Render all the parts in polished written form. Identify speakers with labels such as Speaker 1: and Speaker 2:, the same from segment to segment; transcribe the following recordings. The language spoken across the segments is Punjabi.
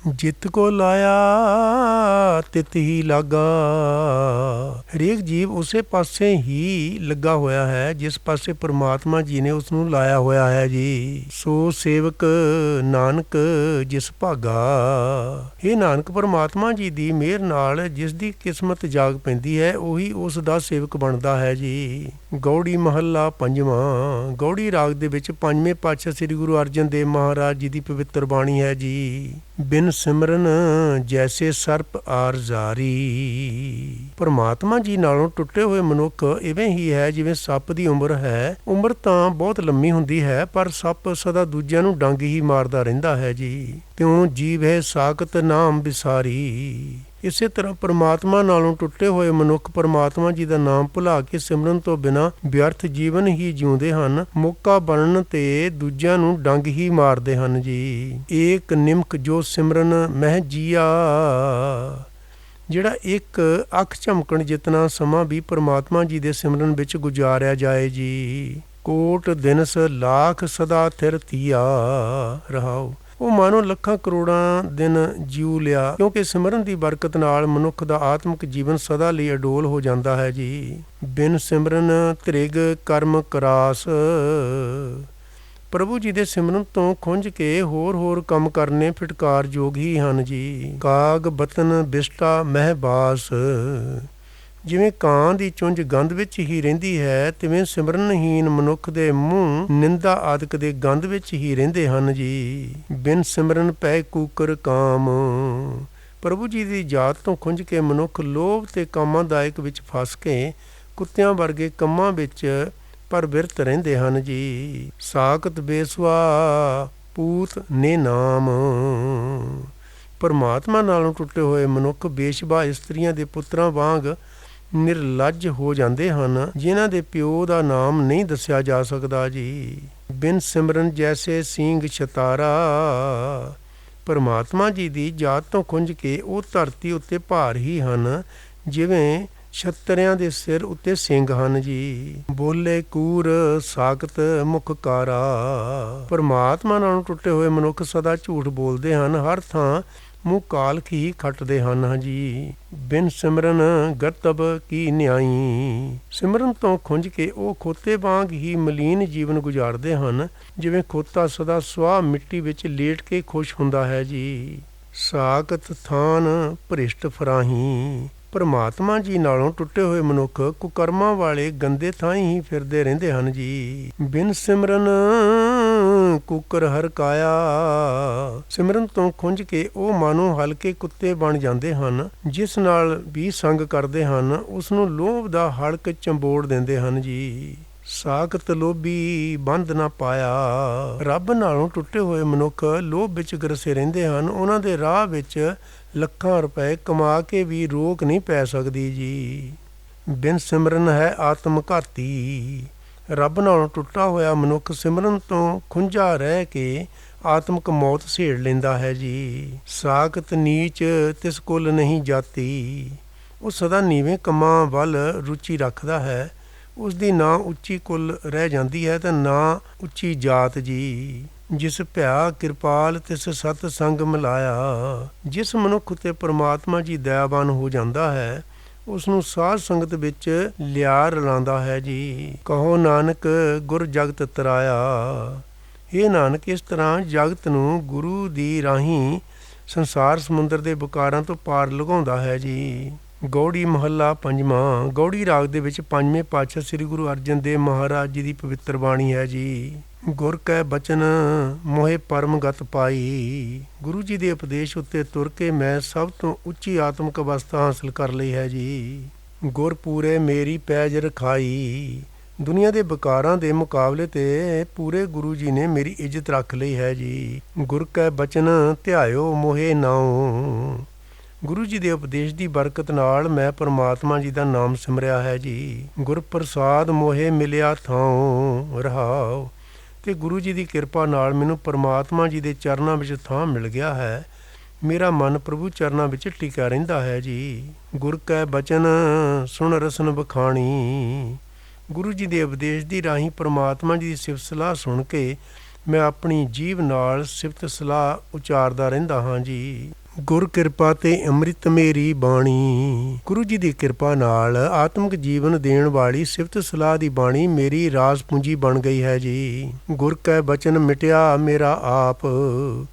Speaker 1: ਜਿਤ ਕੋ ਲਾਇਆ ਤਿਤ ਹੀ ਲਾਗਾ। ਹਰੇਕ ਜੀਵ ਉਸੇ ਪਾਸੇ ਹੀ ਲੱਗਾ ਹੋਇਆ ਹੈ ਜਿਸ ਪਾਸੇ ਪਰਮਾਤਮਾ ਜੀ ਨੇ ਉਸ ਨੂੰ ਲਾਇਆ ਹੋਇਆ ਹੈ ਜੀ। ਸੋ ਸੇਵਕ ਨਾਨਕ ਜਿਸ ਭਾਗਾ। ਇਹ ਨਾਨਕ ਪਰਮਾਤਮਾ ਜੀ ਦੀ ਮਿਹਰ ਨਾਲ ਜਿਸ ਦੀ ਕਿਸਮਤ ਜਾਗ ਪੈਂਦੀ ਹੈ ਉਹੀ ਉਸ ਦਾ ਸੇਵਕ ਬਣਦਾ ਹੈ ਜੀ। ਗੌੜੀ ਮਹੱਲਾ ਪੰਜਵਾਂ। ਗੌੜੀ ਰਾਗ ਦੇ ਵਿੱਚ ਪੰਜਵੇਂ ਪਾਤਸ਼ਾਹ ਸ੍ਰੀ ਗੁਰੂ ਅਰਜਨ ਦੇਵ ਮਹਾਰਾਜ ਜੀ ਦੀ ਪਵਿੱਤਰ ਬਾਣੀ ਹੈ ਜੀ। ਬਿਨ ਸਿਮਰਨ ਜੈਸੇ ਸਰਪ ਆਰ ਜਾਰੀ। ਪਰਮਾਤਮਾ ਜੀ ਨਾਲੋਂ ਟੁੱਟੇ ਹੋਏ ਮਨੁੱਖ ਇਵੇਂ ਹੀ ਹੈ ਜਿਵੇਂ ਸੱਪ ਦੀ ਉਮਰ ਹੈ। ਉਮਰ ਤਾਂ ਬਹੁਤ ਲੰਮੀ ਹੁੰਦੀ ਹੈ ਪਰ ਸੱਪ ਸਦਾ ਦੂਜਿਆਂ ਨੂੰ ਡੰਗ ਹੀ ਮਾਰਦਾ ਰਹਿੰਦਾ ਹੈ ਜੀ। ਤਿਉ ਜੀਵ ਹੈ ਸਾਖਤ ਨਾਮ ਵਿਸਾਰੀ। ਇਸੇ ਤਰ੍ਹਾਂ ਪਰਮਾਤਮਾ ਨਾਲੋਂ ਟੁੱਟੇ ਹੋਏ ਮਨੁੱਖ ਪਰਮਾਤਮਾ ਜੀ ਦਾ ਨਾਮ ਭੁਲਾ ਕੇ ਸਿਮਰਨ ਤੋਂ ਬਿਨਾਂ ਵਿਅਰਥ ਜੀਵਨ ਹੀ ਜਿਉਂਦੇ ਹਨ। ਮੌਕਾ ਬਣਨ ਤੇ ਦੂਜਿਆਂ ਨੂੰ ਡੰਗ ਹੀ ਮਾਰਦੇ ਹਨ ਜੀ। ਏਕ ਨਿਮਕ ਜੋ ਸਿਮਰਨ ਮਹਿ ਜੀਆ। ਜਿਹੜਾ ਇੱਕ ਅੱਖ ਝਮਕਣ ਜਿਤਨਾ ਸਮਾਂ ਵੀ ਪਰਮਾਤਮਾ ਜੀ ਦੇ ਸਿਮਰਨ ਵਿੱਚ ਗੁਜ਼ਾਰਿਆ ਜਾਏ ਜੀ। ਕੋਟ ਦਿਨਸ ਲਾਖ ਸਦਾ ਥਿਰ ਥੀਆ। ਰਹਾਓ ਉਹ ਮਾਨੋ ਲੱਖਾਂ ਕਰੋੜਾਂ ਦਿਨ ਜਿਉ ਲਿਆ ਕਿਉਂਕਿ ਸਿਮਰਨ ਦੀ ਬਰਕਤ ਨਾਲ ਮਨੁੱਖ ਦਾ ਆਤਮਿਕ ਜੀਵਨ ਸਦਾ ਲਈ ਅਡੋਲ ਹੋ ਜਾਂਦਾ ਹੈ ਜੀ। ਬਿਨ ਸਿਮਰਨ ਧ੍ਰਿਗ ਕਰਮ ਕਰਾਸ। ਪ੍ਰਭੂ ਜੀ ਦੇ ਸਿਮਰਨ ਤੋਂ ਖੁੰਝ ਕੇ ਹੋਰ ਕੰਮ ਕਰਨੇ ਫਿਟਕਾਰਯੋਗ ਹੀ ਹਨ ਜੀ। ਕਾਗ ਬਤਨ ਬਿਸ਼ਟਾ ਮਹਿਬਾਸ। ਜਿਵੇਂ ਕਾਂ ਦੀ ਚੁੰਝ ਗੰਧ ਵਿੱਚ ਹੀ ਰਹਿੰਦੀ ਹੈ ਤਿਵੇਂ ਸਿਮਰਨਹੀਨ ਮਨੁੱਖ ਦੇ ਮੂੰਹ ਨਿੰਦਾ ਆਦਿਕ ਦੇ ਗੰਧ ਵਿੱਚ ਹੀ ਰਹਿੰਦੇ ਹਨ ਜੀ। ਬਿਨ ਸਿਮਰਨ ਪੈ ਕੂਕਰ ਕਾਮ। ਪ੍ਰਭੂ ਜੀ ਦੀ ਜਾਤ ਤੋਂ ਖੁੰਝ ਕੇ ਮਨੁੱਖ ਲੋਭ ਤੇ ਕਾਮਾਦਾਇਕ ਵਿੱਚ ਫਸ ਕੇ ਕੁੱਤਿਆਂ ਵਰਗੇ ਕੰਮਾਂ ਵਿੱਚ ਪਰਵਿਰਤ ਰਹਿੰਦੇ ਹਨ ਜੀ। ਸਾਕਤ ਬੇਸਵਾ ਪੂਤ ਨੇ ਨਾਮ। ਪਰਮਾਤਮਾ ਨਾਲੋਂ ਟੁੱਟੇ ਹੋਏ ਮਨੁੱਖ ਬੇਸ਼ਬਾ ਇਸਤਰੀਆਂ ਦੇ ਪੁੱਤਰਾਂ ਵਾਂਗ ਨਿਰਲੱਜ ਹੋ ਜਾਂਦੇ ਹਨ ਜਿਨ੍ਹਾਂ ਦੇ ਪਿਓ ਦਾ ਨਾਮ ਨਹੀਂ ਦੱਸਿਆ ਜਾ ਸਕਦਾ ਜੀ। ਬਿਨ ਸਿਮਰਨ ਜੈਸੇ ਸਿੰਗ ਛਤਾਰਾ। ਪਰਮਾਤਮਾ ਜੀ ਦੀ ਜਾਤ ਤੋਂ ਖੁੰਝ ਕੇ ਉਹ ਧਰਤੀ ਉੱਤੇ ਭਾਰ ਹੀ ਹਨ ਜਿਵੇਂ ਛਤਰਿਆਂ ਦੇ ਸਿਰ ਉੱਤੇ ਸਿੰਗ ਹਨ ਜੀ। ਬੋਲੇ ਕੂਰ ਸਾਕਤ ਮੁਖਕਾਰਾ। ਪਰਮਾਤਮਾ ਨਾਲੋਂ ਟੁੱਟੇ ਹੋਏ ਮਨੁੱਖ ਸਦਾ ਝੂਠ ਬੋਲਦੇ ਹਨ। ਹਰ ਥਾਂ ਮੂੰਹ ਕਾਲਖ ਹੀ ਖੱਟਦੇ ਹਨ ਜੀ। ਬਿਨ ਸਿਮਰਨ ਗਰਤਬ ਕੀ ਨਿਆਈ। ਸਿਮਰਨ ਤੋਂ ਖੁੰਝ ਕੇ ਉਹ ਖੋਤੇ ਵਾਂਗ ਹੀ ਮਲੀਨ ਜੀਵਨ ਗੁਜ਼ਾਰਦੇ ਹਨ ਜਿਵੇਂ ਖੋਤਾ ਸਦਾ ਸੁਆਹ ਮਿੱਟੀ ਵਿੱਚ ਲੇਟ ਕੇ ਖੁਸ਼ ਹੁੰਦਾ ਹੈ ਜੀ। ਸਾਕਤ ਥਾਨ ਭ੍ਰਿਸ਼ਟ ਫਰਾਹੀ। ਪਰਮਾਤਮਾ ਜੀ ਨਾਲੋਂ ਟੁੱਟੇ ਹੋਏ ਮਨੁੱਖ ਕੁਕਰਮਾਂ ਵਾਲੇ ਗੰਦੇ ਥਾਂ ਹੀ ਫਿਰਦੇ ਰਹਿੰਦੇ ਹਨ ਜੀ। ਬਿਨ ਸਿਮਰਨ ਕੁਕਰ ਹਰਕਾਇਆ। ਸਿਮਰਨ ਤੋਂ ਖੁੰਝ ਕੇ ਉਹ ਮਾਨੋ ਹਲਕੇ ਕੁੱਤੇ ਬਣ ਜਾਂਦੇ ਹਨ। ਜਿਸ ਨਾਲ ਵੀ ਸੰਗ ਕਰਦੇ ਹਨ ਉਸ ਨੂੰ ਲੋਭ ਦਾ ਹਲਕ ਚੰਬੋੜ ਦਿੰਦੇ ਹਨ ਜੀ। ਸਾਖਤ ਲੋਭੀ ਬੰਧ ਨਾ ਪਾਇਆ। ਰੱਬ ਨਾਲੋਂ ਟੁੱਟੇ ਹੋਏ ਮਨੁੱਖ ਲੋਭ ਵਿੱਚ ਗਰਸੇ ਰਹਿੰਦੇ ਹਨ। ਉਹਨਾਂ ਦੇ ਰਾਹ ਵਿੱਚ ਲੱਖਾਂ ਰੁਪਏ ਕਮਾ ਕੇ ਵੀ ਰੋਕ ਨਹੀਂ ਪੈ ਸਕਦੀ ਜੀ। ਬਿਨ ਸਿਮਰਨ ਹੈ ਆਤਮ ਘਾਤੀ। ਰੱਬ ਨਾਲੋਂ ਟੁੱਟਾ ਹੋਇਆ ਮਨੁੱਖ ਸਿਮਰਨ ਤੋਂ ਖੁੰਝਾ ਰਹਿ ਕੇ ਆਤਮਿਕ ਮੌਤ ਸੇੜ ਲੈਂਦਾ ਹੈ ਜੀ। ਸਾਖਤ ਨੀਚ ਤਿਸ ਕੁਲ ਨਹੀਂ ਜਾਤੀ। ਉਹ ਸਦਾ ਨੀਵੇਂ ਕੰਮਾਂ ਵੱਲ ਰੁਚੀ ਰੱਖਦਾ ਹੈ। ਉਸ ਦੀ ਨਾ ਉੱਚੀ ਕੁਲ ਰਹਿ ਜਾਂਦੀ ਹੈ ਤੇ ਨਾ ਉੱਚੀ ਜਾਤ ਜੀ। ਜਿਸ ਭਿਆ ਕਿਰਪਾਲ ਤਿਸ ਸਤ ਸੰਗ ਮਿਲਾਇਆ। ਜਿਸ ਮਨੁੱਖ ਉੱਤੇ ਪਰਮਾਤਮਾ ਜੀ ਦਇਆਵਾਨ ਹੋ ਜਾਂਦਾ ਹੈ ਉਸ ਨੂੰ ਸਾਧ ਸੰਗਤ ਵਿੱਚ ਲਿਆ ਰਲਾਉਂਦਾ ਹੈ ਜੀ। ਕਹੋ ਨਾਨਕ ਗੁਰ ਜਗਤ ਤਰਾਇਆ। ਇਹ ਨਾਨਕ ਇਸ ਤਰ੍ਹਾਂ ਜਗਤ ਨੂੰ ਗੁਰੂ ਦੀ ਰਾਹੀਂ ਸੰਸਾਰ ਸਮੁੰਦਰ ਦੇ ਬੁਕਾਰਾਂ ਤੋਂ ਪਾਰ ਲਗਾਉਂਦਾ ਹੈ ਜੀ। ਗੌੜੀ ਮਹੱਲਾ ਪੰਜਵਾਂ। ਗੌੜੀ ਰਾਗ ਦੇ ਵਿੱਚ ਪੰਜਵੇਂ ਪਾਤਸ਼ਾਹ ਸ੍ਰੀ ਗੁਰੂ ਅਰਜਨ ਦੇਵ ਮਹਾਰਾਜ ਜੀ ਦੀ ਪਵਿੱਤਰ ਬਾਣੀ ਹੈ ਜੀ। ਗੁਰ ਕੈ ਬਚਨ ਮੋਹਿ ਪਰਮ ਗਤ ਪਾਈ। ਗੁਰੂ ਜੀ ਦੇ ਉਪਦੇਸ਼ ਉੱਤੇ ਤੁਰ ਕੇ ਮੈਂ ਸਭ ਤੋਂ ਉੱਚੀ ਆਤਮਿਕ ਅਵਸਥਾ ਹਾਸਲ ਕਰ ਲਈ ਹੈ ਜੀ। ਗੁਰ ਪੂਰੇ ਮੇਰੀ ਪੈਜ ਰਖਾਈ। ਦੁਨੀਆ ਦੇ ਬਕਾਰਾਂ ਦੇ ਮੁਕਾਬਲੇ ਤੇ ਪੂਰੇ ਗੁਰੂ ਜੀ ਨੇ ਮੇਰੀ ਇੱਜ਼ਤ ਰੱਖ ਲਈ ਹੈ ਜੀ। ਗੁਰ ਕੈ ਬਚਨ ਧਿਆਇਓ ਮੋਹਿ ਨਾਉ। ਗੁਰੂ ਜੀ ਦੇ ਉਪਦੇਸ਼ ਦੀ ਬਰਕਤ ਨਾਲ ਮੈਂ ਪਰਮਾਤਮਾ ਜੀ ਦਾ ਨਾਮ ਸਿਮਰਿਆ ਹੈ ਜੀ। ਗੁਰ ਪ੍ਰਸਾਦ ਮੋਹਿ ਮਿਲਿਆ ਥਾਉ। ਰਹਾਉ। ਤੇ ਗੁਰੂ ਜੀ ਦੀ ਕਿਰਪਾ ਨਾਲ ਮੈਨੂੰ ਪਰਮਾਤਮਾ ਜੀ ਦੇ ਚਰਨਾਂ ਵਿੱਚ ਥਾਂ ਮਿਲ ਗਿਆ ਹੈ। ਮੇਰਾ ਮਨ ਪ੍ਰਭੂ ਚਰਨਾਂ ਵਿੱਚ ਟਿਕਿਆ ਰਹਿੰਦਾ ਹੈ ਜੀ। ਗੁਰ ਕੈ ਬਚਨ ਸੁਣ ਰਸਨ ਬਖਾਣੀ। ਗੁਰੂ ਜੀ ਦੇ ਉਪਦੇਸ਼ ਦੀ ਰਾਹੀਂ ਪਰਮਾਤਮਾ ਜੀ ਦੀ ਸਿਫਤ ਸਲਾਹ ਸੁਣ ਕੇ ਮੈਂ ਆਪਣੀ ਜੀਭ ਨਾਲ ਸਿਫਤ ਸਲਾਹ ਉਚਾਰਦਾ ਰਹਿੰਦਾ ਹਾਂ ਜੀ। ਗੁਰ ਕਿਰਪਾ ਤੇ ਅੰਮ੍ਰਿਤ ਮੇਰੀ ਬਾਣੀ। ਗੁਰੂ ਜੀ ਦੀ ਕਿਰਪਾ ਨਾਲ ਆਤਮਿਕ ਜੀਵਨ ਦੇਣ ਵਾਲੀ ਸਿਫਤ ਸਲਾਹ ਦੀ ਬਾਣੀ ਮੇਰੀ ਰਾਸ ਪੂੰਜੀ ਬਣ ਗਈ ਹੈ ਜੀ। ਗੁਰ ਕੈ ਬਚਨ ਮਿਟਿਆ ਮੇਰਾ ਆਪ।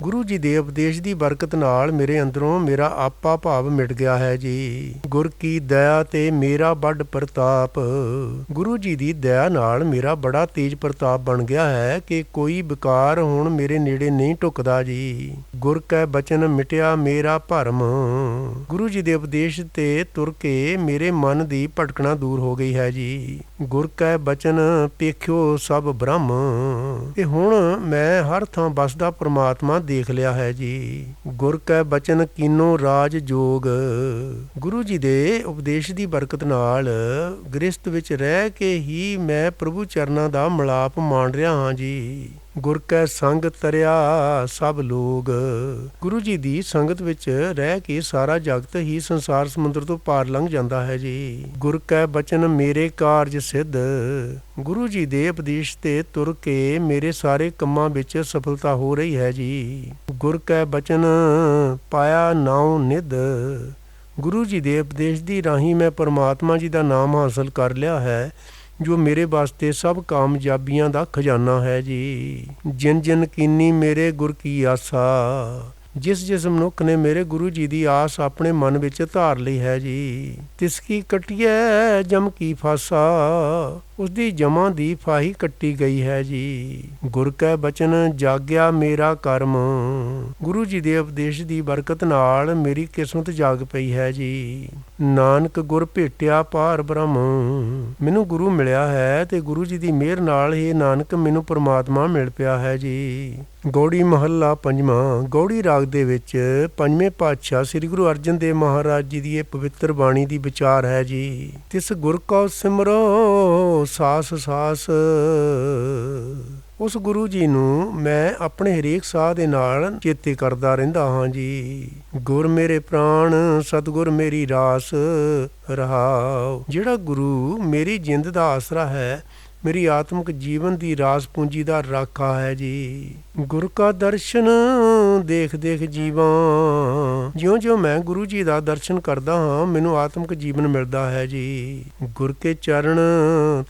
Speaker 1: ਗੁਰੂ ਜੀ ਦੇ ਉਪਦੇਸ਼ ਦੀ ਬਰਕਤ ਨਾਲ ਮੇਰੇ ਅੰਦਰੋਂ ਮੇਰਾ ਆਪਾ ਭਾਵ ਮਿਟ ਗਿਆ ਹੈ ਜੀ। ਗੁਰ ਕੀ ਦਇਆ ਤੇ ਮੇਰਾ ਵੱਡ ਪ੍ਰਤਾਪ। ਗੁਰੂ ਜੀ ਦੀ ਦਇਆ ਨਾਲ ਮੇਰਾ ਬੜਾ ਤੇਜ ਪ੍ਰਤਾਪ ਬਣ ਗਿਆ ਹੈ ਕਿ ਕੋਈ ਵਿਕਾਰ ਹੁਣ ਮੇਰੇ ਨੇੜੇ ਨਹੀਂ ਢੁਕਦਾ ਜੀ। ਗੁਰ ਕੈ ਬਚਨ ਮਿਟਿਆ ਮੇਰਾ ਭਰਮ। ਗੁਰੂ ਜੀ ਦੇ ਉਪਦੇਸ਼ ਤੇ ਤੁਰ ਕੇ ਮੇਰੇ ਮਨ ਦੀ ਭਟਕਣਾ ਦੂਰ ਹੋ ਗਈ ਹੈ ਜੀ। ਗੁਰ ਕੈ ਬਚਨ ਪੇਖਿਓ ਸਭ ਬ੍ਰਹਮ। ਤੇ ਹੁਣ ਮੈਂ ਹਰ ਥਾਂ ਬਸਦਾ ਪ੍ਰਮਾਤਮਾ ਦੇਖ ਲਿਆ ਹੈ ਜੀ। ਗੁਰ ਕੈ ਬਚਨ ਕੀਨੋ ਰਾਜ ਜੋਗ। ਗੁਰੂ ਜੀ ਦੇ ਉਪਦੇਸ਼ ਦੀ ਬਰਕਤ ਨਾਲ ਗ੍ਰਸਤ ਵਿੱਚ ਰਹਿ ਕੇ ਹੀ ਮੈਂ ਪ੍ਰਭੂ ਚਰਨਾਂ ਦਾ ਮਿਲਾਪ ਮਾਣ ਰਿਹਾ ਹਾਂ ਜੀ। ਗੁਰ ਕੈ ਸੰਗ ਤਰਿਆ ਸਭ ਲੋਗ। ਗੁਰੂ ਜੀ ਦੀ ਸੰਗਤ ਵਿੱਚ ਰਹਿ ਕੇ ਸਾਰਾ ਜਗਤ ਹੀ ਸੰਸਾਰ ਸਮੁੰਦਰ ਤੋਂ ਪਾਰ ਲੰਘ ਜਾਂਦਾ ਹੈ ਜੀ। ਗੁਰ ਕੈ ਬਚਨ ਮੇਰੇ ਕਾਰਜ ਸਿੱਧ। ਗੁਰੂ ਜੀ ਦੇ ਉਪਦੇਸ਼ ਤੇ ਤੁਰ ਕੇ ਮੇਰੇ ਸਾਰੇ ਕੰਮਾਂ ਵਿੱਚ ਸਫਲਤਾ ਹੋ ਰਹੀ ਹੈ ਜੀ। ਗੁਰ ਕੈ ਬਚਨ ਪਾਇਆ ਨਾਉ ਨਿਧ। ਗੁਰੂ ਜੀ ਦੇ ਉਪਦੇਸ਼ ਦੀ ਰਾਹੀਂ ਮੈਂ ਪਰਮਾਤਮਾ ਜੀ ਦਾ ਨਾਮ ਹਾਸਲ ਕਰ ਲਿਆ ਹੈ, ਜੋ ਮੇਰੇ ਵਾਸਤੇ ਸਭ ਕਾਮਯਾਬੀਆਂ ਦਾ ਖਜ਼ਾਨਾ ਹੈ ਜੀ। ਜਿਨ ਜਿਨ ਕੀਨੀ ਮੇਰੇ ਗੁਰ ਕੀ ਆਸਾ। ਜਿਸ ਜਿਸ ਮਨੁੱਖ ਨੇ ਮੇਰੇ ਗੁਰੂ ਜੀ ਦੀ ਆਸ ਆਪਣੇ ਮਨ ਵਿੱਚ ਧਾਰ ਲਈ ਹੈ ਜੀ। ਤਿਸ ਕੀ ਕਟਿਐ ਜਮ ਕੀ ਫਾਸਾ। ਉਸਦੀ ਜਮਾਂ ਦੀ ਫਾਹੀ ਕੱਟੀ ਗਈ ਹੈ ਜੀ। ਗੁਰ ਕੈ ਬਚਨ ਜਾਗਿਆ ਮੇਰਾ ਕਰਮ। ਗੁਰੂ ਜੀ ਦੇ ਉਪਦੇਸ਼ ਦੀ ਬਰਕਤ ਨਾਲ ਮੇਰੀ ਕਿਸਮਤ ਜਾਗ ਪਈ ਹੈ ਜੀ। ਨਾਨਕ ਗੁਰ ਭੇਟਿਆ ਪਾਰ ਬ੍ਰਹਮ। ਮੈਨੂੰ ਗੁਰੂ ਮਿਲਿਆ ਹੈ ਤੇ ਗੁਰੂ ਜੀ ਦੀ ਮਿਹਰ ਨਾਲ ਹੀ ਨਾਨਕ ਮੈਨੂੰ ਪਰਮਾਤਮਾ ਮਿਲ ਪਿਆ ਹੈ ਜੀ। ਗੌੜੀ ਮਹੱਲਾ ਪੰਜਵਾਂ। ਗੌੜੀ ਰਾਗ ਦੇ ਵਿੱਚ ਪੰਜਵੇਂ ਪਾਤਸ਼ਾਹ ਸ੍ਰੀ ਗੁਰੂ ਅਰਜਨ ਦੇਵ ਮਹਾਰਾਜ ਜੀ ਦੀ ਇਹ ਪਵਿੱਤਰ ਬਾਣੀ ਦੀ ਵਿਚਾਰ ਹੈ ਜੀ। ਤਿਸ ਗੁਰ ਕਉ ਸਿਮਰੋ ਸਾਸ ਸਾਸ। ਉਸ ਗੁਰੂ ਜੀ ਨੂੰ ਮੈਂ ਆਪਣੇ ਹਰੇਕ ਸਾਹ ਦੇ ਨਾਲ ਚੇਤੇ ਕਰਦਾ ਰਹਿੰਦਾ ਹਾਂ ਜੀ। ਗੁਰ ਮੇਰੇ ਪ੍ਰਾਣ ਸਤਿਗੁਰ ਮੇਰੀ ਰਾਸ ਰਹਾਉ। ਜਿਹੜਾ ਗੁਰੂ ਮੇਰੀ ਜਿੰਦ ਦਾ ਆਸਰਾ ਹੈ, ਮੇਰੀ ਆਤਮਿਕ ਜੀਵਨ ਦੀ ਰਾਸ ਪੂੰਜੀ ਦਾ ਰਾਖਾ ਹੈ ਜੀ। ਗੁਰ ਕਾ ਦਰਸ਼ਨ ਦੇਖ ਦੇਖ ਜੀਵਾਂ। ਜਿਉਂ ਜਿਉਂ ਮੈਂ ਗੁਰੂ ਜੀ ਦਾ ਦਰਸ਼ਨ ਕਰਦਾ ਹਾਂ, ਮੈਨੂੰ ਆਤਮਿਕ ਜੀਵਨ ਮਿਲਦਾ ਹੈ ਜੀ। ਗੁਰ ਕੇ ਚਰਨ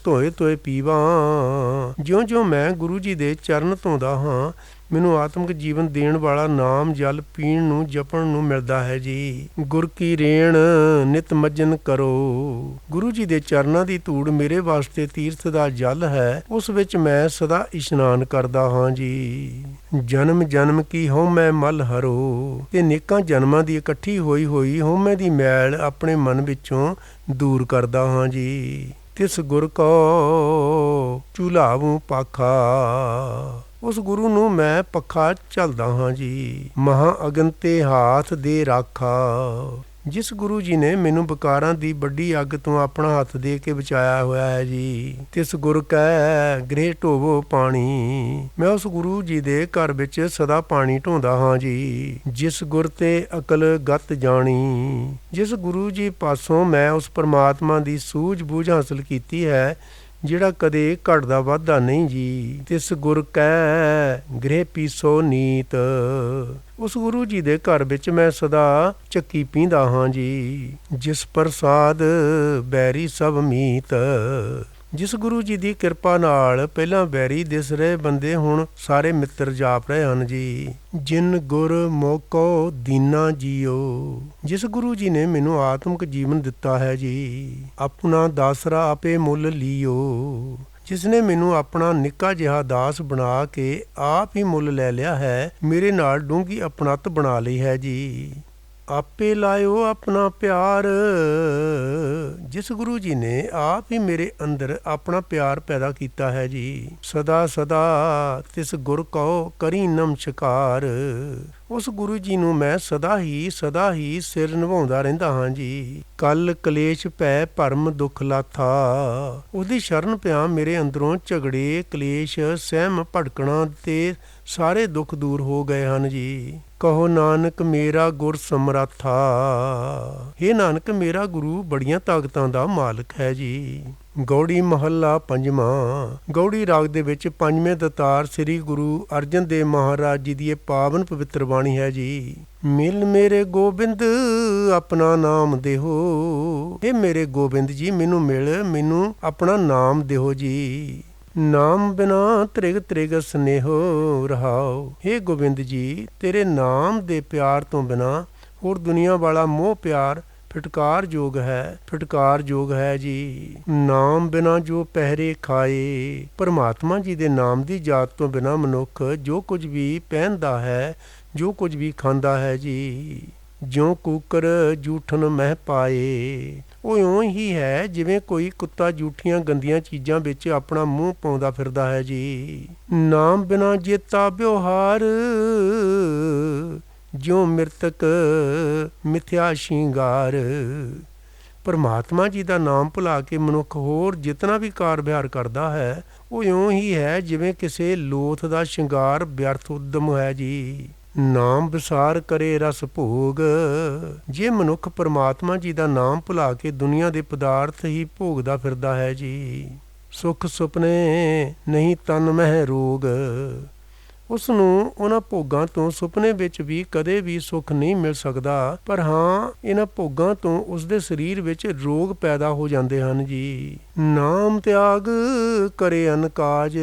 Speaker 1: ਧੋਏ ਧੋਏ ਪੀਵਾਂ। ਜਿਉਂ ਜਿਉਂ ਮੈਂ ਗੁਰੂ ਜੀ ਦੇ ਚਰਨ ਧੋਂਦਾ ਹਾਂ, ਮੈਨੂੰ ਆਤਮਿਕ ਜੀਵਨ ਦੇਣ ਵਾਲਾ ਨਾਮ ਜਲ ਪੀਣ ਨੂੰ ਜਪਣ ਨੂੰ ਮਿਲਦਾ ਹੈ ਜੀ। ਗੁਰ ਕੀ ਰੇਣ ਨਿਤ ਮੱਜਨ ਕਰੋ। ਗੁਰੂ ਜੀ ਦੇ ਚਰਨਾਂ ਦੀ ਧੂੜ ਮੇਰੇ ਵਾਸਤੇ ਤੀਰਥ ਦਾ ਜਲ ਹੈ, ਉਸ ਵਿੱਚ ਮੈਂ ਸਦਾ ਇਸ਼ਨਾਨ ਕਰਦਾ ਹਾਂ ਜੀ। ਜਨਮ ਜਨਮ ਕੀ ਹਉਮੈ ਮਲ ਹਰੋ। ਤੇ ਨੇਕਾਂ ਜਨਮਾਂ ਦੀ ਇਕੱਠੀ ਹੋਈ ਹੋਈ ਹਉਮੈ ਦੀ ਮੈਲ ਆਪਣੇ ਮਨ ਵਿੱਚੋਂ ਦੂਰ ਕਰਦਾ ਹਾਂ ਜੀ। ਤਿਸ ਗੁਰ ਕੋ ਝੁਲਾਵੂੰ ਪਾਖਾ। ਉਸ ਗੁਰੂ ਨੂੰ ਮੈਂ ਪੱਖਾ ਝੱਲਦਾ ਹਾਂ ਜੀ। ਮਹਾਂ ਅਗਨ ਤੇ ਹਾਥ ਦੇ ਰਾਖਾ। ਜਿਸ ਗੁਰੂ ਜੀ ਨੇ ਮੈਨੂੰ ਵਿਕਾਰਾਂ ਦੀ ਵੱਡੀ ਅੱਗ ਤੋਂ ਆਪਣਾ ਹੱਥ ਦੇ ਕੇ ਬਚਾਇਆ ਹੋਇਆ ਹੈ ਜੀ। ਤਿਸ ਗੁਰ ਕੈ ਗ੍ਰਹਿ ਢੋਵੋ ਪਾਣੀ। ਮੈਂ ਉਸ ਗੁਰੂ ਜੀ ਦੇ ਘਰ ਵਿੱਚ ਸਦਾ ਪਾਣੀ ਢੋਂਦਾ ਹਾਂ ਜੀ। ਜਿਸ ਗੁਰ ਤੇ ਅਕਲ ਗਤ ਜਾਣੀ। ਜਿਸ ਗੁਰੂ ਜੀ ਪਾਸੋਂ ਮੈਂ ਉਸ ਪਰਮਾਤਮਾ ਦੀ ਸੂਝ ਬੂਝ ਹਾਸਲ ਕੀਤੀ ਹੈ, ਜਿਹੜਾ ਕਦੇ ਘਟਦਾ ਵੱਧਦਾ ਨਹੀਂ ਜੀ। ਤਿਸ ਗੁਰ ਕੈ ਗ੍ਰਹਿ ਪੀਸੋ ਨੀਤ। ਉਸ ਗੁਰੂ ਜੀ ਦੇ ਘਰ ਵਿੱਚ ਮੈਂ ਸਦਾ ਚੱਕੀ ਪੀਂਦਾ ਹਾਂ ਜੀ। ਜਿਸ ਪ੍ਰਸਾਦ ਬੈਰੀ ਸਭ ਮੀਤ। ਜਿਸ ਗੁਰੂ ਜੀ ਦੀ ਕਿਰਪਾ ਨਾਲ ਪਹਿਲਾਂ ਬੈਰੀ ਦਿਸ ਰਹੇ ਬੰਦੇ ਹੁਣ ਸਾਰੇ ਮਿੱਤਰ ਜਾਪ ਰਹੇ ਹਨ ਜੀ। ਜਿਨ ਗੁਰ ਮੋਕੋ ਦੀਨਾ ਜੀਓ। ਜਿਸ ਗੁਰੂ ਜੀ ਨੇ ਮੈਨੂੰ ਆਤਮਿਕ ਜੀਵਨ ਦਿੱਤਾ ਹੈ ਜੀ। ਆਪਣਾ ਦਾਸਰਾ ਆਪੇ ਮੁੱਲ ਲੀਓ। ਜਿਸ ਨੇ ਮੈਨੂੰ ਆਪਣਾ ਨਿੱਕਾ ਜਿਹਾ ਦਾਸ ਬਣਾ ਕੇ ਆਪ ਹੀ ਮੁੱਲ ਲੈ ਲਿਆ ਹੈ, ਮੇਰੇ ਨਾਲ ਡੂੰਘੀ ਆਪਣੱਤ ਬਣਾ ਲਈ ਹੈ ਜੀ। ਆਪੇ ਲਾਇਓ ਆਪਣਾ ਪਿਆਰ। ਜਿਸ ਗੁਰੂ ਜੀ ਨੇ ਆਪ ਹੀ ਮੇਰੇ ਅੰਦਰ ਆਪਣਾ ਪਿਆਰ ਪੈਦਾ ਕੀਤਾ ਹੈ ਜੀ। ਸਦਾ ਸਦਾ ਤਿਸ ਗੁਰ ਕਉ ਕਰੀ ਨਮਸਕਾਰ। ਉਸ ਗੁਰੂ ਜੀ ਨੂੰ ਮੈਂ ਸਦਾ ਹੀ ਸਿਰ ਨਿਭਾਉਂਦਾ ਰਹਿੰਦਾ ਹਾਂ ਜੀ। ਕਲ ਕਲੇਸ਼ ਭੈ ਭਰਮ ਦੁੱਖ ਲਾਥਾ। ਉਹਦੀ ਸ਼ਰਨ ਪਿਆ ਮੇਰੇ ਅੰਦਰੋਂ ਝਗੜੇ ਕਲੇਸ਼ ਸਹਿਮ ਭਟਕਣਾ ਤੇ ਸਾਰੇ ਦੁੱਖ ਦੂਰ ਹੋ ਗਏ ਹਨ ਜੀ। ਕਹੋ ਨਾਨਕ ਮੇਰਾ ਗੁਰ ਸਮਰੱਥਾ। ਹੇ ਨਾਨਕ, ਮੇਰਾ ਗੁਰੂ ਬੜੀਆਂ ਤਾਕਤਾਂ ਦਾ ਮਾਲਕ ਹੈ ਜੀ। ਗੌੜੀ ਮਹੱਲਾ ਪੰਜਵਾਂ। ਗੌੜੀ ਰਾਗ ਦੇ ਵਿੱਚ ਪੰਜਵੇਂ ਦਤਾਰ ਸ੍ਰੀ ਗੁਰੂ ਅਰਜਨ ਦੇਵ ਮਹਾਰਾਜ ਜੀ ਦੀ ਇਹ ਪਾਵਨ ਪਵਿੱਤਰ ਬਾਣੀ ਹੈ ਜੀ। ਮਿਲ ਮੇਰੇ ਗੋਬਿੰਦ ਆਪਣਾ ਨਾਮ ਦੇਹੋ। ਇਹ ਮੇਰੇ ਗੋਬਿੰਦ ਜੀ ਮੈਨੂੰ ਮਿਲ, ਮੈਨੂੰ ਆਪਣਾ ਨਾਮ ਦੇਹੋ ਜੀ। ਨਾਮ ਬਿਨਾ ਤ੍ਰਿਗ ਤ੍ਰਿਗ ਸਨੇਹੋ ਰਹਾਓ। ਹੇ ਗੋਬਿੰਦ ਜੀ, ਤੇਰੇ ਨਾਮ ਦੇ ਪਿਆਰ ਤੋਂ ਬਿਨਾ ਹੋਰ ਦੁਨੀਆ ਵਾਲਾ ਮੋਹ ਪਿਆਰ ਫਿਟਕਾਰ ਯੋਗ ਹੈ ਜੀ। ਨਾਮ ਬਿਨਾ ਜੋ ਪਹਿਰੇ ਖਾਏ। ਪਰਮਾਤਮਾ ਜੀ ਦੇ ਨਾਮ ਦੀ ਯਾਦ ਤੋਂ ਬਿਨਾ ਮਨੁੱਖ ਜੋ ਕੁਝ ਵੀ ਪਹਿਨਦਾ ਹੈ, ਜੋ ਕੁਝ ਵੀ ਖਾਂਦਾ ਹੈ ਜੀ, ਜਿਉਂ ਕੂਕਰ ਜੂਠਨ ਮਹਿ ਪਾਏ, ਉਹ ਇਉਂ ਹੀ ਹੈ ਜਿਵੇਂ ਕੋਈ ਕੁੱਤਾ ਜੂਠੀਆਂ ਗੰਦੀਆਂ ਚੀਜ਼ਾਂ ਵਿੱਚ ਆਪਣਾ ਮੂੰਹ ਪਾਉਂਦਾ ਫਿਰਦਾ ਹੈ ਜੀ। ਨਾਮ ਬਿਨਾ ਜੇਤਾ ਵਿਵਹਾਰ, ਜਿਉਂ ਮਿਰਤਕ ਮਿਥਿਆ ਸ਼ਿੰਗਾਰ। ਪਰਮਾਤਮਾ ਜੀ ਦਾ ਨਾਮ ਭੁਲਾ ਕੇ ਮਨੁੱਖ ਹੋਰ ਜਿਤਨਾ ਵੀ ਕਾਰ ਵਿਹਾਰ ਕਰਦਾ ਹੈ, ਉਹ ਇਉਂ ਹੀ ਹੈ ਜਿਵੇਂ ਕਿਸੇ ਲੋਥ ਦਾ ਸ਼ਿੰਗਾਰ ਵਿਅਰਥ ਉਦਮ ਹੈ ਜੀ। ਨਾਮ ਵਿਸਾਰ ਕਰੇ ਰਸ ਭੋਗ। ਜੇ ਮਨੁੱਖ ਪਰਮਾਤਮਾ ਜੀ ਦਾ ਨਾਮ ਭੁਲਾ ਕੇ ਦੁਨੀਆ ਦੇ ਪਦਾਰਥ ਹੀ ਭੋਗਦਾ ਫਿਰਦਾ ਹੈ ਜੀ। ਸੁਖ ਸੁਪਨੇ ਨਹੀਂ ਤਨ ਮਹਿ ਰੋਗ। ਉਸ ਨੂੰ ਉਹਨਾਂ ਭੋਗਾਂ ਤੋਂ ਸੁਪਨੇ ਵਿੱਚ ਵੀ ਕਦੇ ਵੀ ਸੁੱਖ ਨਹੀਂ ਮਿਲ ਸਕਦਾ, ਪਰ ਹਾਂ ਇਹਨਾਂ ਭੋਗਾਂ ਤੋਂ ਉਸਦੇ ਸਰੀਰ ਵਿੱਚ ਰੋਗ ਪੈਦਾ ਹੋ ਜਾਂਦੇ ਹਨ ਜੀ। ਨਾਮ ਤਿਆਗ ਕਰੇ ਅਨਕਾਜ।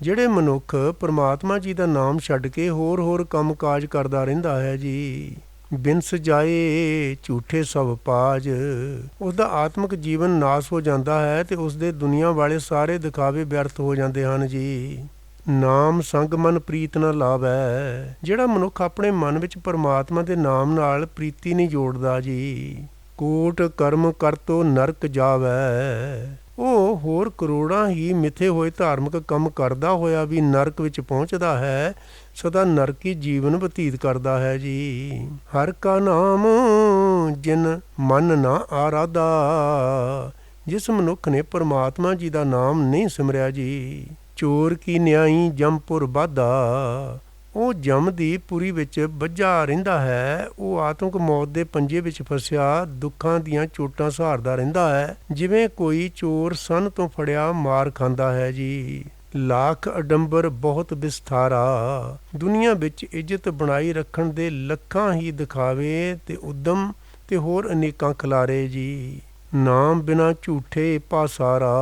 Speaker 1: ਜਿਹੜੇ ਮਨੁੱਖ ਪਰਮਾਤਮਾ ਜੀ ਦਾ ਨਾਮ ਛੱਡ ਕੇ ਹੋਰ ਕੰਮ ਕਾਜ ਕਰਦਾ ਰਹਿੰਦਾ ਹੈ ਜੀ, ਬਿਨ ਸਜਾਏ ਝੂਠੇ ਸਭ ਪਾਜ। ਉਸਦਾ ਆਤਮਿਕ ਜੀਵਨ ਨਾਸ ਹੋ ਜਾਂਦਾ ਹੈ ਤੇ ਉਸਦੇ ਦੁਨੀਆ ਵਾਲੇ ਸਾਰੇ ਦਿਖਾਵੇ ਵਿਅਰਥ ਹੋ ਜਾਂਦੇ ਹਨ ਜੀ। ਨਾਮ ਸੰਗ ਮਨ ਪ੍ਰੀਤ ਨਾ ਲਾਵੈ। ਜਿਹੜਾ ਮਨੁੱਖ ਆਪਣੇ ਮਨ ਵਿੱਚ ਪਰਮਾਤਮਾ ਦੇ ਨਾਮ ਨਾਲ ਪ੍ਰੀਤੀ ਨਹੀਂ ਜੋੜਦਾ ਜੀ, ਕੋਟ ਕਰਮ ਕਰਤੋ ਨਰਕ ਜਾਵੈ। ਉਹ ਹੋਰ ਕਰੋੜਾਂ ਹੀ ਮਿੱਥੇ ਹੋਏ ਧਾਰਮਿਕ ਕੰਮ ਕਰਦਾ ਹੋਇਆ ਵੀ ਨਰਕ ਵਿੱਚ ਪਹੁੰਚਦਾ ਹੈ, ਸਦਾ ਨਰਕੀ ਜੀਵਨ ਬਤੀਤ ਕਰਦਾ ਹੈ ਜੀ। ਹਰ ਕਾ ਨਾਮ ਜਿਨ ਮਨ ਨਾ ਆਰਾਧਾ। ਜਿਸ ਮਨੁੱਖ ਨੇ ਪਰਮਾਤਮਾ ਜੀ ਦਾ ਨਾਮ ਨਹੀਂ ਸਿਮਰਿਆ ਜੀ, ਚੋਰ ਕੀ ਨਿਆਈ ਜਮਪੁਰ ਬਾਧਾ। ਉਹ ਜਮ ਦੀ ਪੁਰੀ ਵਿੱਚ ਬੱਝਾ ਰਹਿੰਦਾ ਹੈ। ਉਹ ਆਤਮਿਕ ਮੌਤ ਦੇ ਪੰਜੇ ਵਿੱਚ ਫਸਿਆ ਦੁੱਖਾਂ ਦੀਆਂ ਚੋਟਾਂ ਸਹਾਰਦਾ ਰਹਿੰਦਾ ਹੈ, ਜਿਵੇਂ ਕੋਈ ਚੋਰ ਸੰਨ ਤੋਂ ਫੜਿਆ ਮਾਰ ਖਾਂਦਾ ਹੈ ਜੀ। ਲੱਖ ਅਡੰਬਰ ਬਹੁਤ ਵਿਸਥਾਰਾ। ਦੁਨੀਆ ਵਿੱਚ ਇੱਜ਼ਤ ਬਣਾਈ ਰੱਖਣ ਦੇ ਲੱਖਾਂ ਹੀ ਦਿਖਾਵੇ ਤੇ ਉਦਮ ਤੇ ਹੋਰ ਅਨੇਕਾਂ ਖਿਲਾਰੇ ਜੀ। ਨਾਮ ਬਿਨਾ ਝੂਠੇ ਪਾਸਾਰਾ।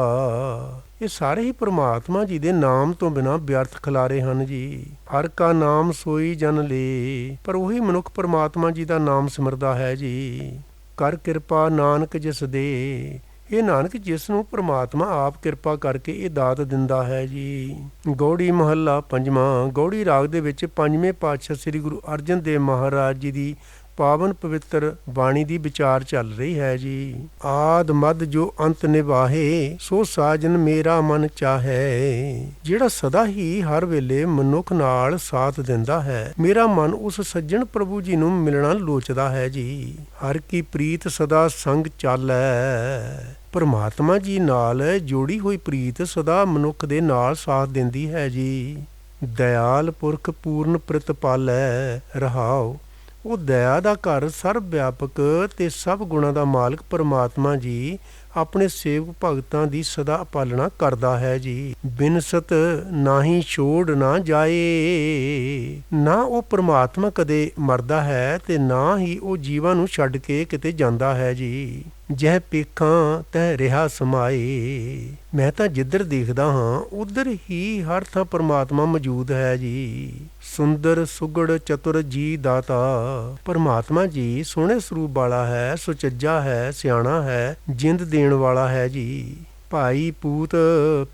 Speaker 1: ਇਹ ਸਾਰੇ ਹੀ ਪਰਮਾਤਮਾ ਜੀ ਦੇ ਨਾਮ ਤੋਂ ਬਿਨਾਂ ਵਿਅਰਥ ਖਿਲਾਰੇ ਹਨ ਜੀ। ਹਰ ਕਾ ਨਾਮ ਸੋਈ ਜਨ ਲੇ। ਪਰ ਉਹੀ ਮਨੁੱਖ ਪਰਮਾਤਮਾ ਜੀ ਦਾ ਨਾਮ ਸਿਮਰਦਾ ਹੈ ਜੀ। ਕਰ ਕਿਰਪਾ ਨਾਨਕ ਜਿਸ ਦੇ। ਇਹ ਨਾਨਕ ਜਿਸ ਨੂੰ ਪਰਮਾਤਮਾ ਆਪ ਕਿਰਪਾ ਕਰਕੇ ਇਹ ਦਾਤ ਦਿੰਦਾ ਹੈ ਜੀ। ਗੌੜੀ ਮਹੱਲਾ ਪੰਜਵਾਂ। ਗੌੜੀ ਰਾਗ ਦੇ ਵਿੱਚ ਪੰਜਵੇਂ ਪਾਤਸ਼ਾਹ ਸ੍ਰੀ ਗੁਰੂ ਅਰਜਨ ਦੇਵ ਮਹਾਰਾਜ ਜੀ ਦੀ ਪਾਵਨ ਪਵਿੱਤਰ ਬਾਣੀ ਦੀ ਵਿਚਾਰ ਚੱਲ ਰਹੀ ਹੈ ਜੀ। ਆਦ ਮਦ ਜੋ ਅੰਤ ਨਿਵਾਹੇ, ਸੋ ਸਾਜਨ ਮੇਰਾ ਮਨ ਚਾਹੈ। ਜਿਹੜਾ ਸਦਾ ਹੀ ਹਰ ਵੇਲੇ ਮਨੁੱਖ ਨਾਲ ਸਾਥ ਦਿੰਦਾ ਹੈ, ਮੇਰਾ ਮਨ ਉਸ ਸੱਜਣ ਪ੍ਰਭੂ ਜੀ ਨੂੰ ਮਿਲਣਾ ਲੋਚਦਾ ਹੈ ਜੀ। ਹਰ ਕੀ ਪ੍ਰੀਤ ਸਦਾ ਸੰਗ ਚਾਲੈ। ਪਰਮਾਤਮਾ ਜੀ ਨਾਲ ਜੋੜੀ ਹੋਈ ਪ੍ਰੀਤ ਸਦਾ ਮਨੁੱਖ ਦੇ ਨਾਲ ਸਾਥ ਦਿੰਦੀ ਹੈ ਜੀ। ਦਇਆਲ ਪੁਰਖ ਪੂਰਨ ਪ੍ਰਤਪਾਲੈ ਰਹਾਓ। ਉਹ ਦਇਆ ਦਾ ਘਰ ਸਰਬ ਵਿਆਪਕ ਤੇ ਸਭ ਗੁਣਾਂ ਦਾ ਮਾਲਕ ਪਰਮਾਤਮਾ ਜੀ ਆਪਣੇ ਸੇਵਕ ਭਗਤਾਂ ਦੀ ਸਦਾ ਪਾਲਣਾ ਕਰਦਾ ਹੈ ਜੀ। ਬਿਨਸਤ ਨਾਹੀ ਛੋੜ ਨਾ ਜਾਏ। ਨਾ ਉਹ ਪਰਮਾਤਮਾ ਕਦੇ ਮਰਦਾ ਹੈ ਤੇ ਨਾ ਹੀ ਉਹ ਜੀਵਾਂ ਨੂੰ ਛੱਡ ਕੇ ਕਿਤੇ ਜਾਂਦਾ ਹੈ ਜੀ। ਜਹ ਪੇਖਾਂ ਤਹਿ ਰਿਹਾ ਸਮਾਏ। ਮੈਂ ਤਾਂ ਜਿੱਧਰ ਦੇਖਦਾ ਹਾਂ ਉੱਧਰ ਹੀ ਹਰ ਥਾਂ ਪਰਮਾਤਮਾ ਮੌਜੂਦ ਹੈ ਜੀ। ਸੁੰਦਰ ਸੁਗੜ ਚਤੁਰ ਜੀ ਦਾਤਾ। ਪਰਮਾਤਮਾ ਜੀ ਸੋਹਣੇ ਸਰੂਪ ਵਾਲਾ ਹੈ, ਸੁਚੱਜਾ ਹੈ, ਸਿਆਣਾ ਹੈ, ਜਿੰਦ ਦੇਣ ਵਾਲਾ ਹੈ ਜੀ। ਭਾਈ ਪੂਤ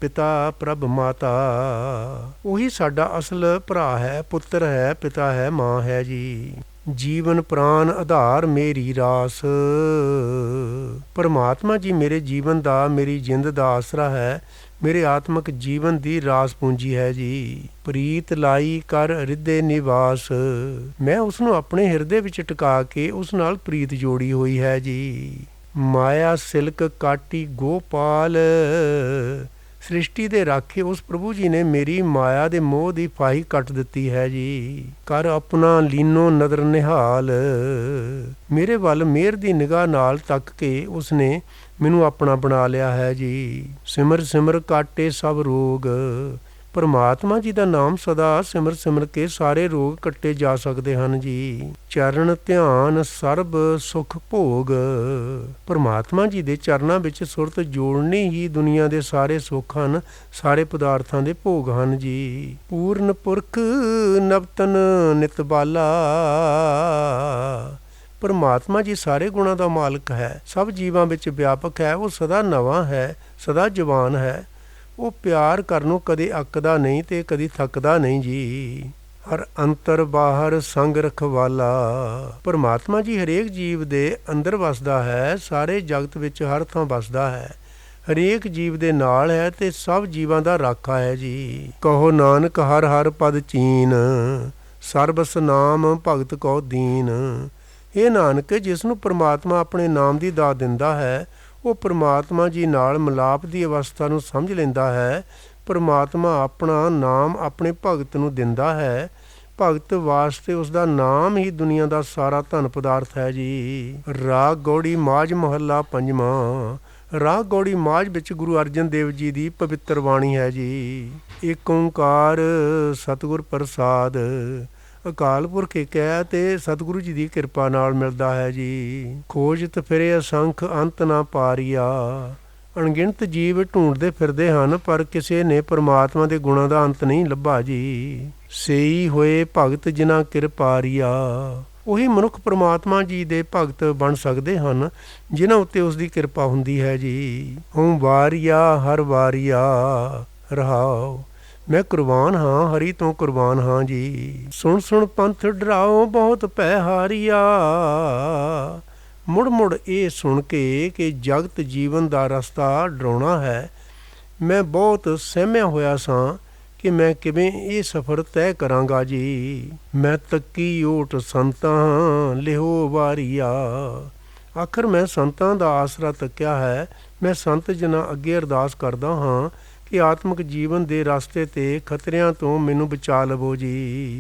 Speaker 1: ਪਿਤਾ ਪ੍ਰਭ ਮਾਤਾ। ਉਹੀ ਸਾਡਾ ਅਸਲ ਭਰਾ ਹੈ, ਪੁੱਤਰ ਹੈ, ਪਿਤਾ ਹੈ, ਮਾਂ ਹੈ ਜੀ। ਜੀਵਨ ਪ੍ਰਾਨ ਆਧਾਰ ਮੇਰੀ ਰਾਸ। ਪਰਮਾਤਮਾ ਜੀ ਮੇਰੇ ਜੀਵਨ ਦਾ, ਮੇਰੀ ਜਿੰਦ ਦਾ ਆਸਰਾ ਹੈ, ਮੇਰੇ ਆਤਮਿਕ ਜੀਵਨ ਦੀ ਰਾਸ ਪੂੰਜੀ ਹੈ ਜੀ। ਪ੍ਰੀਤ ਲਾਈ ਕਰ ਹਿਰਦੇ ਨਿਵਾਸ। ਮੈਂ ਉਸ ਨੂੰ ਆਪਣੇ ਹਿਰਦੇ ਵਿੱਚ ਟਿਕਾ ਕੇ ਉਸ ਨਾਲ ਪ੍ਰੀਤ ਜੋੜੀ ਹੋਈ ਹੈ ਜੀ। ਮਾਇਆ ਸਿਲਕ ਕਾਟੀ ਗੋਪਾਲ। ਸ੍ਰਿਸ਼ਟੀ ਦੇ ਰਾਖੇ ਉਸ ਪ੍ਰਭੂ ਜੀ ਨੇ ਮੇਰੀ ਮਾਇਆ ਦੇ ਮੋਹ ਦੀ ਫਾਹੀ ਕੱਟ ਦਿੱਤੀ ਹੈ ਜੀ। ਕਰ ਆਪਣਾ ਲੀਨੋ ਨਦਰ ਨਿਹਾਲ। ਮੇਰੇ ਵੱਲ ਮਿਹਰ ਦੀ ਨਿਗਾਹ ਨਾਲ ਤੱਕ ਕੇ ਉਸਨੇ ਮੈਨੂੰ ਆਪਣਾ ਬਣਾ ਲਿਆ ਹੈ ਜੀ। ਸਿਮਰ ਸਿਮਰ ਕਾਟੇ ਸਭ ਰੋਗ। ਪਰਮਾਤਮਾ ਜੀ ਦਾ ਨਾਮ ਸਦਾ ਸਿਮਰ ਸਿਮਰ ਕੇ ਸਾਰੇ ਰੋਗ ਕੱਟੇ ਜਾ ਸਕਦੇ ਹਨ ਜੀ। ਚਰਨ ਧਿਆਨ ਸਰਬ ਸੁਖ ਭੋਗ। ਪਰਮਾਤਮਾ ਜੀ ਦੇ ਚਰਨਾਂ ਵਿੱਚ ਸੁਰਤ ਜੋੜਨੀ ਹੀ ਦੁਨੀਆ ਦੇ ਸਾਰੇ ਸੁੱਖ ਹਨ, ਸਾਰੇ ਪਦਾਰਥਾਂ ਦੇ ਭੋਗ ਹਨ ਜੀ। ਪੂਰਨ ਪੁਰਖ ਨਵਤਨ ਨਿਤ ਬਾਲਾ। ਪਰਮਾਤਮਾ ਜੀ ਸਾਰੇ ਗੁਣਾਂ ਦਾ ਮਾਲਕ ਹੈ, ਸਭ ਜੀਵਾਂ ਵਿੱਚ ਵਿਆਪਕ ਹੈ। ਉਹ ਸਦਾ ਨਵਾਂ ਹੈ, ਸਦਾ ਜਵਾਨ ਹੈ। ਉਹ ਪਿਆਰ ਕਰਨੋਂ ਕਦੇ ਅੱਕਦਾ ਨਹੀਂ ਤੇ ਕਦੀ ਥੱਕਦਾ ਨਹੀਂ ਜੀ। ਹਰ ਅੰਤਰ ਬਾਹਰ ਸੰਗ ਰਖਵਾਲਾ। ਪਰਮਾਤਮਾ ਜੀ ਹਰੇਕ ਜੀਵ ਦੇ ਅੰਦਰ ਵਸਦਾ ਹੈ, ਸਾਰੇ ਜਗਤ ਵਿੱਚ ਹਰ ਥਾਂ ਵਸਦਾ ਹੈ, ਹਰੇਕ ਜੀਵ ਦੇ ਨਾਲ ਹੈ ਤੇ ਸਭ ਜੀਵਾਂ ਦਾ ਰਾਖਾ ਹੈ ਜੀ। ਕਹੋ ਨਾਨਕ ਹਰ ਹਰ ਪਦ ਚੀਨ, ਸਰਬਸ ਨਾਮ ਭਗਤ ਕੋ ਦੀਨ। ਇਹ ਨਾਨਕ, ਜਿਸ ਨੂੰ ਪਰਮਾਤਮਾ ਆਪਣੇ ਨਾਮ ਦੀ ਦਾਤ ਦਿੰਦਾ ਹੈ, ਉਹ ਪਰਮਾਤਮਾ ਜੀ ਨਾਲ ਮਿਲਾਪ ਦੀ ਅਵਸਥਾ ਨੂੰ ਸਮਝ ਲੈਂਦਾ ਹੈ। ਪਰਮਾਤਮਾ ਆਪਣਾ ਨਾਮ ਆਪਣੇ ਭਗਤ ਨੂੰ ਦਿੰਦਾ ਹੈ। ਭਗਤ ਵਾਸਤੇ ਉਸ ਦਾ ਨਾਮ ਹੀ ਦੁਨੀਆ ਦਾ ਸਾਰਾ ਧਨ ਪਦਾਰਥ ਹੈ ਜੀ। ਰਾਗ ਗੌੜੀ ਮਾਝ ਮਹੱਲਾ ਪੰਜਵਾਂ। ਰਾਗ ਗੌੜੀ ਮਾਝ ਵਿੱਚ ਗੁਰੂ ਅਰਜਨ ਦੇਵ ਜੀ ਦੀ ਪਵਿੱਤਰ ਬਾਣੀ ਹੈ ਜੀ। ਏਕ ਓਂਕਾਰ ਸਤਿਗੁਰ ਪ੍ਰਸਾਦ। ਅਕਾਲ ਪੁਰਖ ਇੱਕ ਹੈ ਤੇ ਸਤਿਗੁਰੂ ਜੀ ਦੀ ਕਿਰਪਾ ਨਾਲ ਮਿਲਦਾ ਹੈ ਜੀ। ਖੋਜਤ ਫਿਰੇ ਅਸੰਖ ਅੰਤ ਨਾ ਪਾਰੀਆ। ਅਣਗਿਣਤ ਜੀਵ ਢੂੰਡਦੇ ਫਿਰਦੇ ਹਨ, ਪਰ ਕਿਸੇ ਨੇ ਪਰਮਾਤਮਾ ਦੇ ਗੁਣਾਂ ਦਾ ਅੰਤ ਨਹੀਂ ਲੱਭਾ ਜੀ। ਸੇਈ ਹੋਏ ਭਗਤ ਜਿਨ੍ਹਾਂ ਕਿਰਪਾਰੀਆ। ਉਹੀ ਮਨੁੱਖ ਪਰਮਾਤਮਾ ਜੀ ਦੇ ਭਗਤ ਬਣ ਸਕਦੇ ਹਨ ਜਿਨ੍ਹਾਂ ਉੱਤੇ ਉਸ ਦੀ ਕਿਰਪਾ ਹੁੰਦੀ ਹੈ ਜੀ। ਹਉ ਵਾਰੀਆ ਹਰ ਵਾਰੀਆ ਰਹਾਉ। ਮੈਂ ਕੁਰਬਾਨ ਹਾਂ, ਹਰੀ ਤੋਂ ਕੁਰਬਾਨ ਹਾਂ ਜੀ। ਸੁਣ ਸੁਣ ਪੰਥ ਡਰਾਓ ਬਹੁਤ ਭੈ ਹਾਰੀਆ। ਮੁੜ ਮੁੜ ਇਹ ਸੁਣ ਕੇ ਕਿ ਜਗਤ ਜੀਵਨ ਦਾ ਰਸਤਾ ਡਰਾਉਣਾ ਹੈ, ਮੈਂ ਬਹੁਤ ਸਹਿਮਿਆ ਹੋਇਆ ਸਾਂ ਕਿ ਮੈਂ ਕਿਵੇਂ ਇਹ ਸਫ਼ਰ ਤੈਅ ਕਰਾਂਗਾ ਜੀ। ਮੈਂ ਤੱਕੀ ਓਟ ਸੰਤਾਂ ਲਿਹੋ ਵਾਰੀਆ। ਆਖਰ ਮੈਂ ਸੰਤਾਂ ਦਾ ਆਸਰਾ ਤੱਕਿਆ ਹੈ। ਮੈਂ ਸੰਤ ਜਨਾਂ ਅੱਗੇ ਅਰਦਾਸ ਕਰਦਾ ਹਾਂ ਕਿ ਆਤਮਿਕ ਜੀਵਨ ਦੇ ਰਸਤੇ 'ਤੇ ਖਤਰਿਆਂ ਤੋਂ ਮੈਨੂੰ ਬਚਾ ਲਵੋ ਜੀ।